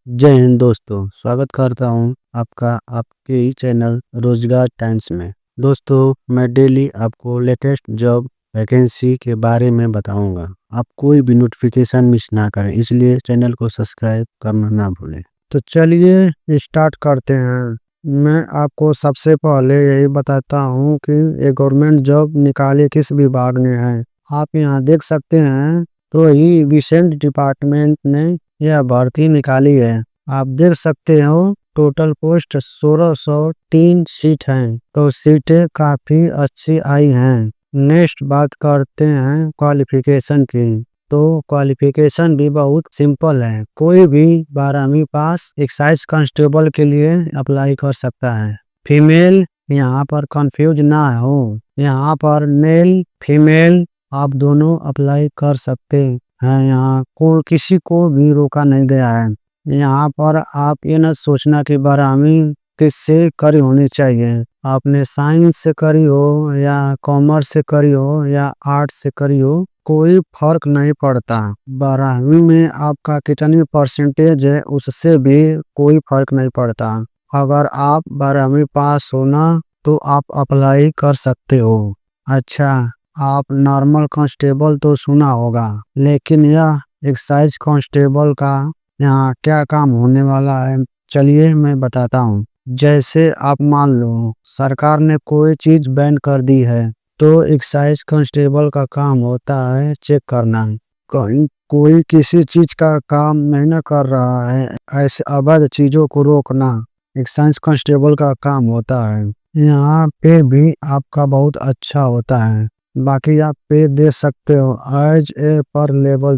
जय हिंद दोस्तों, स्वागत करता हूं आपका आपके ही चैनल रोजगार टाइम्स में। दोस्तों, मैं डेली आपको लेटेस्ट जॉब वैकेंसी के बारे में बताऊंगा। आप कोई भी नोटिफिकेशन मिस ना करें, इसलिए चैनल को सब्सक्राइब करना ना भूलें। तो चलिए स्टार्ट करते हैं। मैं आपको सबसे पहले यही बताता हूं कि ये गवर्नमेंट जॉब निकाले किस विभाग ने है। आप यहाँ देख सकते हैं, तो ही रिसेंट डिपार्टमेंट ने यह भर्ती निकाली है। आप देख सकते हो टोटल पोस्ट 1603 सीट हैं। तो सीटें काफी अच्छी आई हैं। नेक्स्ट बात करते हैं क्वालिफिकेशन की। तो क्वालिफिकेशन भी बहुत सिंपल है। कोई भी 12वीं पास एक्साइज कांस्टेबल के लिए अप्लाई कर सकता है। फीमेल यहाँ पर कंफ्यूज ना हो, यहाँ पर मेल फीमेल आप दोनों अप्लाई कर सकते हैं। यहाँ को किसी को भी रोका नहीं गया है। यहाँ पर आप ये न सोचना कि 12वीं किससे करी होनी चाहिए। आपने साइंस से करी हो या कॉमर्स से करी हो या आर्ट्स से करी हो, कोई फर्क नहीं पड़ता। 12वीं में आपका कितनी परसेंटेज है उससे भी कोई फर्क नहीं पड़ता। अगर आप 12वीं पास होना तो आप अप्लाई कर सकते हो। अच्छा, आप नॉर्मल कांस्टेबल तो सुना होगा, लेकिन यह एक्साइज कांस्टेबल का यहाँ क्या काम होने वाला है, चलिए मैं बताता हूँ। जैसे आप मान लो सरकार ने कोई चीज बैन कर दी है, तो एक्साइज कांस्टेबल का काम होता है चेक करना। कहीं कोई किसी चीज का काम नहीं न कर रहा है, ऐसे अवैध चीजों को रोकना एक्साइज कांस्टेबल का काम होता है। यहाँ पे भी आपका बहुत अच्छा होता है। बाकी आप पे दे सकते हो एज ए पर लेवल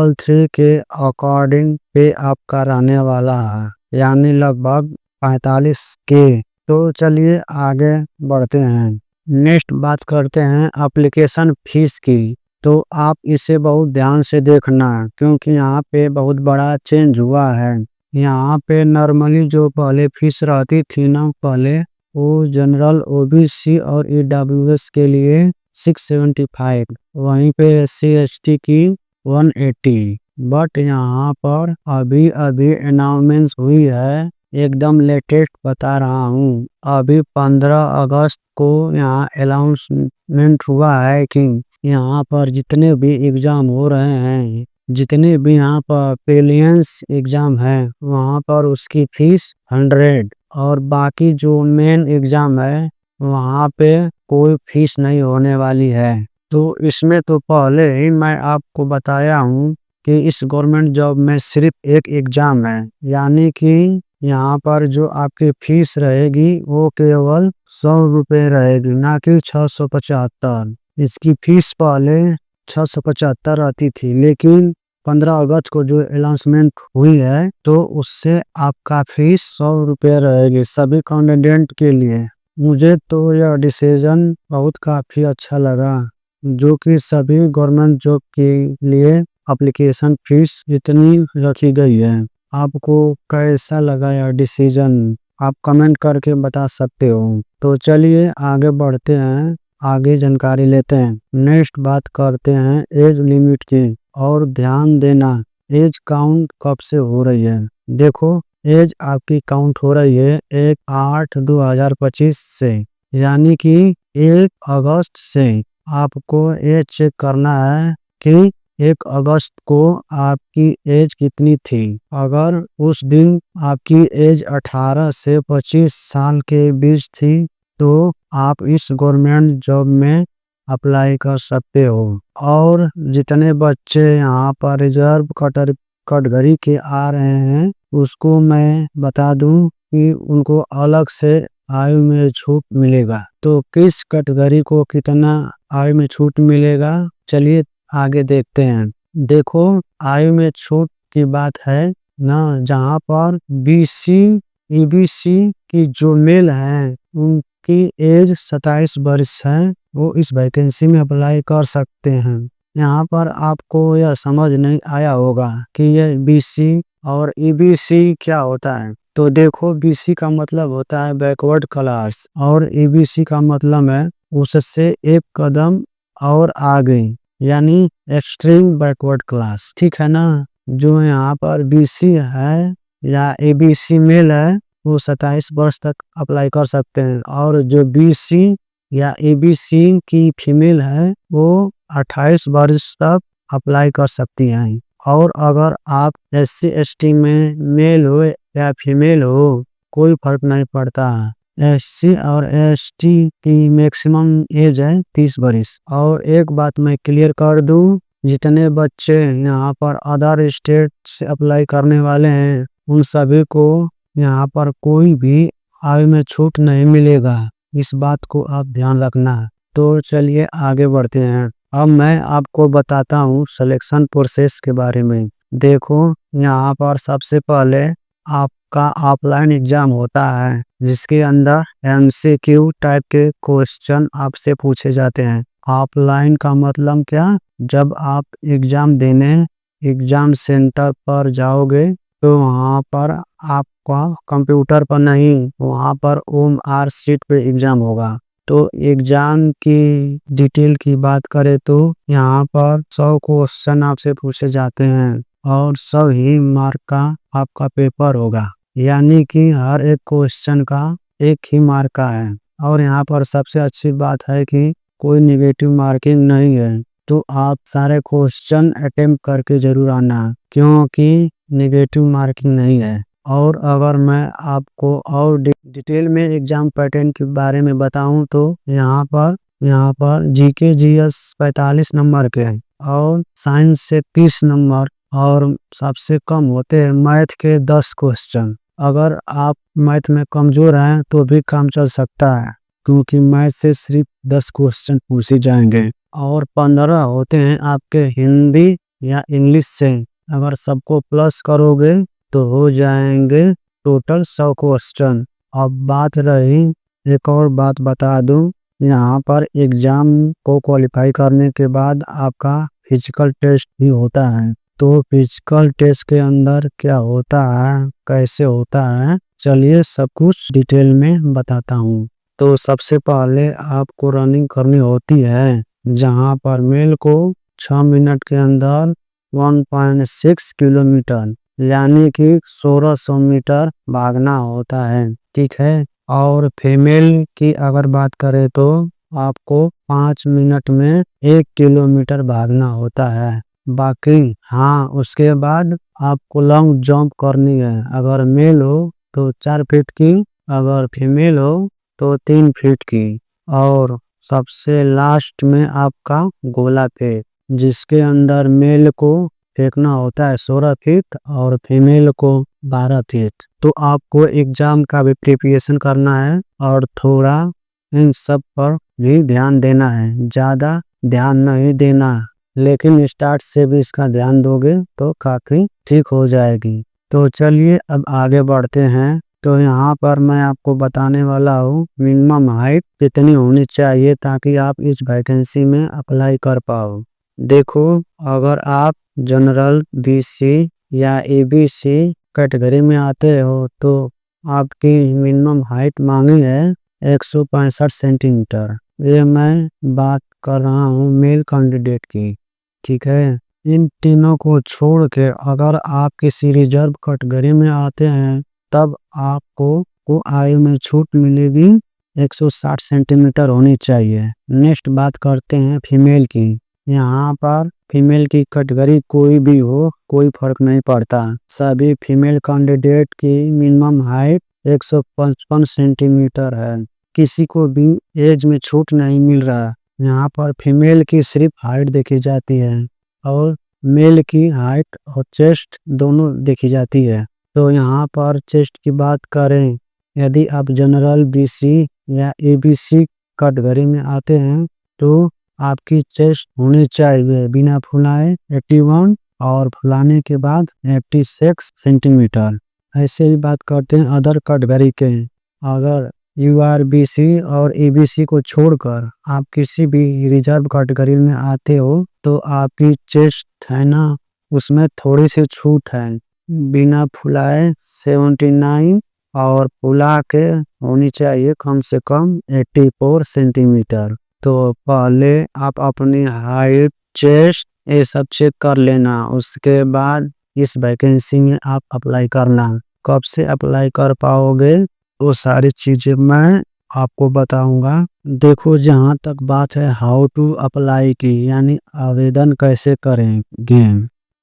3 के अकॉर्डिंग पे आपका रहने वाला है, यानी लगभग 45 के। तो चलिए आगे बढ़ते हैं। नेक्स्ट बात करते हैं एप्लीकेशन फीस की। तो आप इसे बहुत ध्यान से देखना, क्योंकि यहाँ पे बहुत बड़ा चेंज हुआ है। यहाँ पे नॉर्मली जो पहले फीस रहती थी ना, पहले वो जनरल ओबीसी और ईडब्ल्यूएस के लिए 675, वहीं पे SC ST की 180। बट यहाँ पर अभी अनाउंसमेंट हुई है, एकदम लेटेस्ट बता रहा हूँ। अभी 15 अगस्त को यहाँ अनाउंसमेंट हुआ है कि यहाँ पर जितने भी एग्जाम हो रहे हैं, जितने भी यहाँ पर प्रीलिम्स एग्जाम है, वहाँ पर उसकी फीस 100, और बाकी जो मेन एग्जाम है वहाँ पे कोई फीस नहीं होने वाली है। तो इसमें तो पहले ही मैं आपको बताया हूँ कि इस गवर्नमेंट जॉब में सिर्फ एक एग्जाम है, यानी कि यहाँ पर जो आपकी फीस रहेगी वो केवल 100 रुपये रहेगी, ना कि 675। इसकी फीस पहले 675 आती थी, लेकिन 15 अगस्त को जो अनाउंसमेंट हुई है, तो उससे आपका फीस 100 रुपये रहेगी सभी कैंडिडेट के लिए। मुझे तो यह डिसीजन बहुत काफ़ी अच्छा लगा, जो कि सभी गवर्नमेंट जॉब के लिए एप्लीकेशन फीस इतनी रखी गई है। आपको कैसा लगा यह डिसीजन, आप कमेंट करके बता सकते हो। तो चलिए आगे बढ़ते हैं, आगे जानकारी लेते हैं। नेक्स्ट बात करते हैं एज लिमिट की। और ध्यान देना, एज काउंट कब से हो रही है। देखो, एज आपकी काउंट हो रही है 1/8/2025 से, यानी कि 1 अगस्त से आपको एज चेक करना है कि 1 अगस्त को आपकी एज कितनी थी। अगर उस दिन आपकी एज 18 से 25 साल के बीच थी, तो आप इस गवर्नमेंट जॉब में अप्लाई कर सकते हो। और जितने बच्चे यहाँ पर रिजर्व कैटेगरी के आ रहे हैं, उसको मैं बता दूं कि उनको अलग से आयु में छूट मिलेगा। तो किस कैटेगरी को कितना आयु में छूट मिलेगा, चलिए आगे देखते हैं। देखो, आयु में छूट की बात है ना, जहाँ पर BC EBC की जो मेल हैं उनकी एज 27 वर्ष है, वो इस वैकेंसी में अप्लाई कर सकते हैं। यहाँ पर आपको यह समझ नहीं आया होगा कि यह BC और EBC क्या होता है। तो देखो, BC का मतलब होता है बैकवर्ड क्लास, और EBC का मतलब है उससे एक कदम और आगे, यानी एक्सट्रीम बैकवर्ड क्लास। ठीक है ना। जो यहाँ पर बीसी है या एबीसी मेल है वो 27 वर्ष तक अप्लाई कर सकते हैं, और जो बीसी या एबीसी की फीमेल है वो 28 वर्ष तक अप्लाई कर सकती हैं। और अगर आप एससी एसटी में मेल हो या फीमेल हो कोई फर्क नहीं पड़ता। एससी और एसटी की मैक्सिमम एज है 30 वर्ष। और एक बात मैं क्लियर कर दूं, जितने बच्चे यहाँ पर अदर स्टेट से अप्लाई करने वाले हैं उन सभी को यहाँ पर कोई भी आयु में छूट नहीं मिलेगा, इस बात को आप ध्यान रखना। तो चलिए आगे बढ़ते हैं। अब मैं आपको बताता हूँ सिलेक्शन प्रोसेस के बारे में। देखो यहाँ पर सबसे पहले आपका ऑफलाइन एग्जाम होता है जिसके अंदर एमसीक्यू टाइप के क्वेश्चन आपसे पूछे जाते हैं। ऑफलाइन का मतलब क्या, जब आप एग्जाम देने एग्जाम सेंटर पर जाओगे तो वहाँ पर आपका कंप्यूटर पर नहीं, वहाँ पर OMR शीट पे एग्जाम होगा। तो एग्जाम की डिटेल की बात करें तो यहाँ पर 100 क्वेश्चन आपसे पूछे जाते हैं और 100 ही मार्क का आपका पेपर होगा, यानी कि हर एक क्वेश्चन का 1 ही मार्क का है। और यहाँ पर सबसे अच्छी बात है कि कोई नेगेटिव मार्किंग नहीं है, तो आप सारे क्वेश्चन अटेम्प्ट करके जरूर आना, क्योंकि नेगेटिव मार्किंग नहीं है। और अगर मैं आपको और डिटेल में एग्जाम पैटर्न के बारे में बताऊं तो यहाँ पर जीके जीएस 45 नंबर के हैं और साइंस से 30 नंबर, और सबसे कम होते हैं मैथ के 10 क्वेश्चन। अगर आप मैथ में कमजोर हैं तो भी काम चल सकता है, क्योंकि मैथ से सिर्फ 10 क्वेश्चन पूछे जाएंगे। और 15 होते हैं आपके हिंदी या इंग्लिश से। अगर सबको प्लस करोगे तो हो जाएंगे टोटल 100 क्वेश्चन। अब बात रही, एक और बात बता दूं, यहाँ पर एग्जाम को क्वालिफाई करने के बाद आपका फिजिकल टेस्ट भी होता है। तो फिजिकल टेस्ट के अंदर क्या होता है, कैसे होता है, चलिए सब कुछ डिटेल में बताता हूँ। तो सबसे पहले आपको रनिंग करनी होती है, जहाँ पर मेल को 6 मिनट के अंदर 1.6 किलोमीटर यानी कि 1600 मीटर भागना होता है, ठीक है। और फीमेल की अगर बात करें तो आपको 5 मिनट में 1 किलोमीटर भागना होता है। बाकी हाँ, उसके बाद आपको लॉन्ग जंप करनी है। अगर मेल हो तो 4 फीट की, अगर फीमेल हो तो 3 फीट की। और सबसे लास्ट में आपका गोला फेंक, जिसके अंदर मेल को फेंकना होता है 16 फीट और फीमेल को 12 फीट। तो आपको एग्जाम का भी प्रिपरेशन करना है और थोड़ा इन सब पर भी ध्यान देना है, ज़्यादा ध्यान नहीं देना, लेकिन स्टार्ट से भी इसका ध्यान दोगे तो काफ़ी ठीक हो जाएगी। तो चलिए अब आगे बढ़ते हैं। तो यहाँ पर मैं आपको बताने वाला हूँ मिनिमम हाइट कितनी होनी चाहिए ताकि आप इस वैकेंसी में अप्लाई कर पाओ। देखो, अगर आप जनरल बीसी या एबीसी कैटेगरी में आते हो तो आपकी मिनिमम हाइट मांगी है 165 सेंटीमीटर। ये मैं बात कर रहा हूँ मेल कैंडिडेट की, ठीक है। इन तीनों को छोड़ के अगर आप किसी रिजर्व कैटेगरी में आते हैं तब आपको आयु में छूट मिलेगी, 160 सेंटीमीटर होनी चाहिए। नेक्स्ट बात करते हैं फीमेल की। यहाँ पर फीमेल की कैटेगरी कोई भी हो कोई फर्क नहीं पड़ता, सभी फीमेल कैंडिडेट की मिनिमम हाइट 155 सेंटीमीटर है। किसी को भी एज में छूट नहीं मिल रहा। यहाँ पर फीमेल की सिर्फ हाइट देखी जाती है और मेल की हाइट और चेस्ट दोनों देखी जाती है। तो यहाँ पर चेस्ट की बात करें, यदि आप जनरल बीसी या एबीसी कैटेगरी में आते हैं तो आपकी चेस्ट होनी चाहिए बिना फुलाए 81 और फुलाने के बाद 86 सेंटीमीटर। ऐसे ही बात करते हैं अदर कैटेगरी के। अगर यूआरबीसी और एबीसी को छोड़कर आप किसी भी रिजर्व कैटेगरी में आते हो तो आपकी चेस्ट है ना, उसमें थोड़ी सी छूट है, बिना फुलाए 79 और फुला के होनी चाहिए कम से कम 84 सेंटीमीटर। तो पहले आप अपनी हाइट, चेस्ट ये सब चेक कर लेना, उसके बाद इस वैकेंसी में आप अप्लाई करना। कब से अप्लाई कर पाओगे वो सारी चीज़ें मैं आपको बताऊंगा। देखो, जहाँ तक बात है हाउ टू अप्लाई की, यानी आवेदन कैसे करेंगे,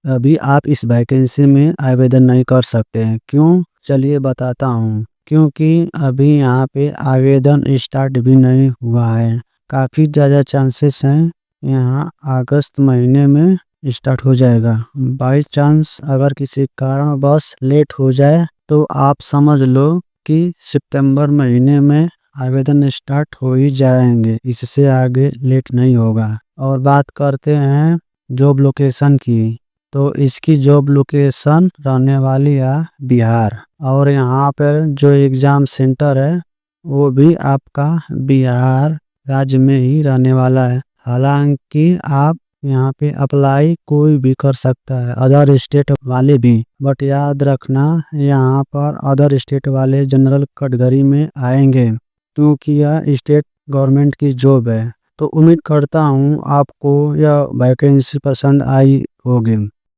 अभी आप इस वैकेंसी में आवेदन नहीं कर सकते हैं। क्यों? चलिए बताता हूँ। क्योंकि अभी यहाँ पे आवेदन स्टार्ट भी नहीं हुआ है। काफ़ी ज़्यादा चांसेस हैं यहाँ अगस्त महीने में स्टार्ट हो जाएगा। बाई चांस अगर किसी कारणवश लेट हो जाए तो आप समझ लो कि सितंबर महीने में आवेदन स्टार्ट हो ही जाएंगे, इससे आगे लेट नहीं होगा। और बात करते हैं जॉब लोकेशन की, तो इसकी जॉब लोकेशन रहने वाली है बिहार, और यहाँ पर जो एग्ज़ाम सेंटर है वो भी आपका बिहार राज्य में ही रहने वाला है। हालांकि आप यहाँ पे अप्लाई कोई भी कर सकता है, अदर स्टेट वाले भी, बट याद रखना यहाँ पर अदर स्टेट वाले जनरल कैटेगरी में आएंगे, क्योंकि यह स्टेट गवर्नमेंट की जॉब है। तो उम्मीद करता हूँ आपको यह वैकेंसी पसंद आई होगी।